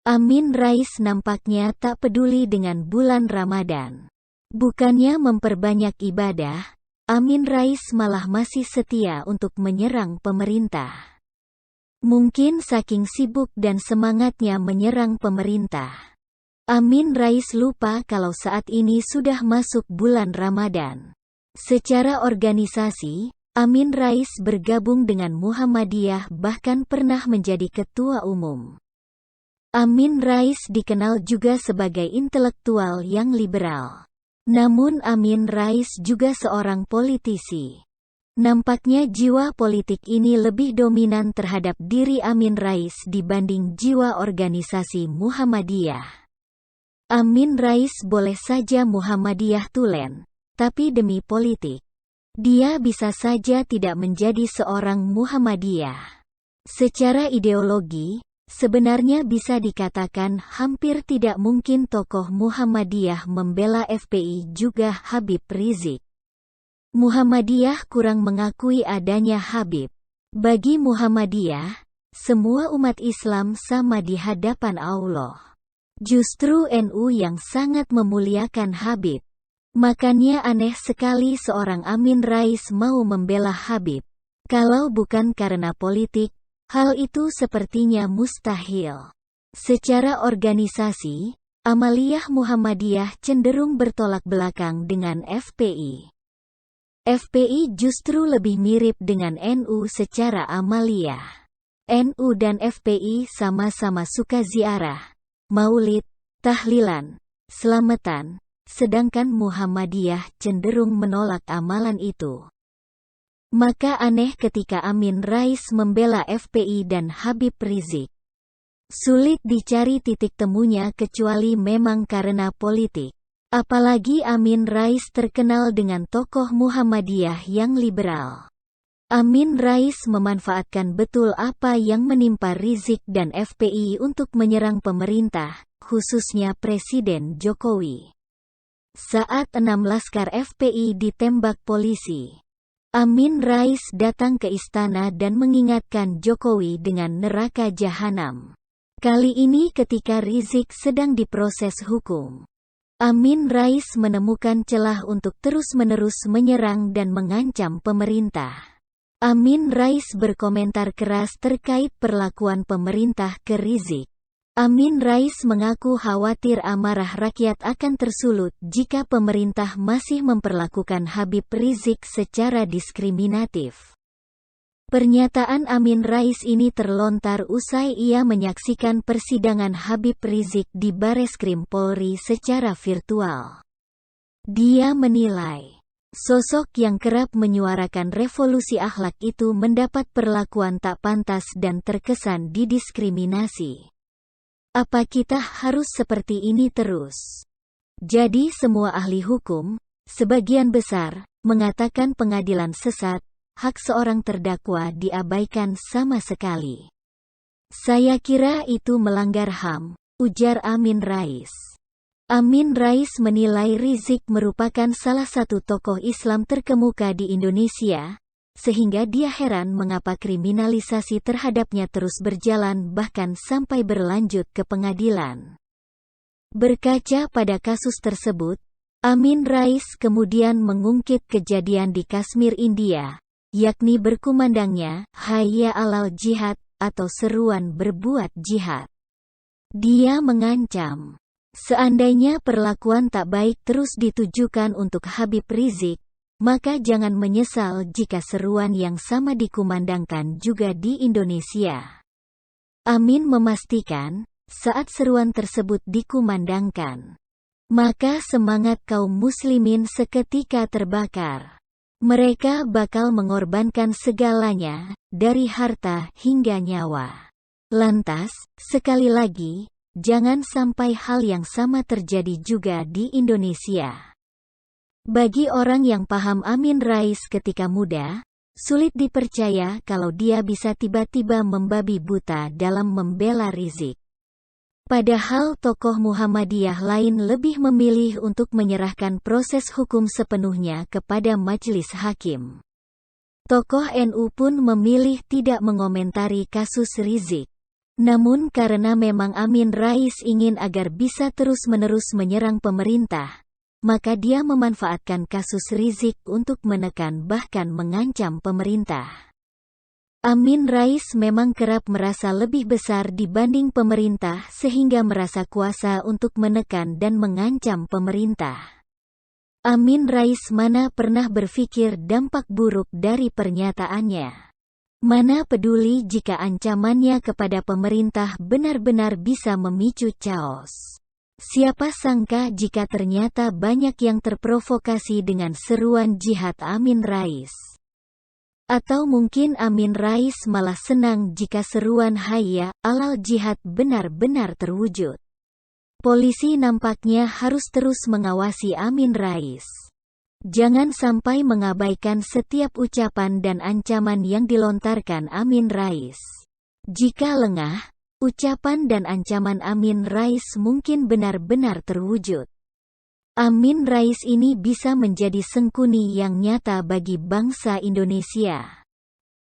Amin Rais nampaknya tak peduli dengan bulan Ramadan. Bukannya memperbanyak ibadah, Amin Rais malah masih setia untuk menyerang pemerintah. Mungkin saking sibuk dan semangatnya menyerang pemerintah, Amin Rais lupa kalau saat ini sudah masuk bulan Ramadan. Secara organisasi, Amin Rais bergabung dengan Muhammadiyah, bahkan pernah menjadi ketua umum. Amin Rais dikenal juga sebagai intelektual yang liberal. Namun Amin Rais juga seorang politisi. Nampaknya jiwa politik ini lebih dominan terhadap diri Amin Rais dibanding jiwa organisasi Muhammadiyah. Amin Rais boleh saja Muhammadiyah tulen, tapi demi politik, dia bisa saja tidak menjadi seorang Muhammadiyah. Secara ideologi, sebenarnya bisa dikatakan hampir tidak mungkin tokoh Muhammadiyah membela FPI juga Habib Rizik. Muhammadiyah kurang mengakui adanya Habib. Bagi Muhammadiyah, semua umat Islam sama di hadapan Allah. Justru NU yang sangat memuliakan Habib. Makanya aneh sekali seorang Amin Rais mau membela Habib. Kalau bukan karena politik, hal itu sepertinya mustahil. Secara organisasi, Amaliyah Muhammadiyah cenderung bertolak belakang dengan FPI. FPI justru lebih mirip dengan NU secara amaliyah. NU dan FPI sama-sama suka ziarah, maulid, tahlilan, selamatan, sedangkan Muhammadiyah cenderung menolak amalan itu. Maka aneh ketika Amin Rais membela FPI dan Habib Rizik. Sulit dicari titik temunya kecuali memang karena politik. Apalagi Amin Rais terkenal dengan tokoh Muhammadiyah yang liberal. Amin Rais memanfaatkan betul apa yang menimpa Rizik dan FPI untuk menyerang pemerintah, khususnya Presiden Jokowi. Saat 6 laskar FPI ditembak polisi, Amin Rais datang ke istana dan mengingatkan Jokowi dengan neraka jahanam. Kali ini ketika Rizik sedang diproses hukum, Amin Rais menemukan celah untuk terus-menerus menyerang dan mengancam pemerintah. Amin Rais berkomentar keras terkait perlakuan pemerintah ke Rizik. Amin Rais mengaku khawatir amarah rakyat akan tersulut jika pemerintah masih memperlakukan Habib Rizik secara diskriminatif. Pernyataan Amin Rais ini terlontar usai ia menyaksikan persidangan Habib Rizik di Bareskrim Polri secara virtual. Dia menilai, sosok yang kerap menyuarakan revolusi akhlak itu mendapat perlakuan tak pantas dan terkesan didiskriminasi. Apa kita harus seperti ini terus? Jadi semua ahli hukum, sebagian besar, mengatakan pengadilan sesat, hak seorang terdakwa diabaikan sama sekali. Saya kira itu melanggar HAM, ujar Amin Rais. Amin Rais menilai Rizik merupakan salah satu tokoh Islam terkemuka di Indonesia, sehingga dia heran mengapa kriminalisasi terhadapnya terus berjalan bahkan sampai berlanjut ke pengadilan. Berkaca pada kasus tersebut, Amin Rais kemudian mengungkit kejadian di Kashmir, India, yakni berkumandangnya Hayya 'alal jihad atau seruan berbuat jihad. Dia mengancam, seandainya perlakuan tak baik terus ditujukan untuk Habib Rizik, maka jangan menyesal jika seruan yang sama dikumandangkan juga di Indonesia. Amin memastikan, saat seruan tersebut dikumandangkan, maka semangat kaum muslimin seketika terbakar. Mereka bakal mengorbankan segalanya, dari harta hingga nyawa. Lantas, sekali lagi, jangan sampai hal yang sama terjadi juga di Indonesia. Bagi orang yang paham Amin Rais ketika muda, sulit dipercaya kalau dia bisa tiba-tiba membabi buta dalam membela Rizik. Padahal tokoh Muhammadiyah lain lebih memilih untuk menyerahkan proses hukum sepenuhnya kepada majelis hakim. Tokoh NU pun memilih tidak mengomentari kasus Rizik. Namun karena memang Amin Rais ingin agar bisa terus-menerus menyerang pemerintah, maka dia memanfaatkan kasus Rizik untuk menekan bahkan mengancam pemerintah. Amin Rais memang kerap merasa lebih besar dibanding pemerintah sehingga merasa kuasa untuk menekan dan mengancam pemerintah. Amin Rais mana pernah berpikir dampak buruk dari pernyataannya. Mana peduli jika ancamannya kepada pemerintah benar-benar bisa memicu chaos. Siapa sangka jika ternyata banyak yang terprovokasi dengan seruan jihad Amin Rais. Atau mungkin Amin Rais malah senang jika seruan hayya 'alal jihad benar-benar terwujud. Polisi nampaknya harus terus mengawasi Amin Rais. Jangan sampai mengabaikan setiap ucapan dan ancaman yang dilontarkan Amin Rais. Jika lengah, ucapan dan ancaman Amin Rais mungkin benar-benar terwujud. Amin Rais ini bisa menjadi sengkuni yang nyata bagi bangsa Indonesia.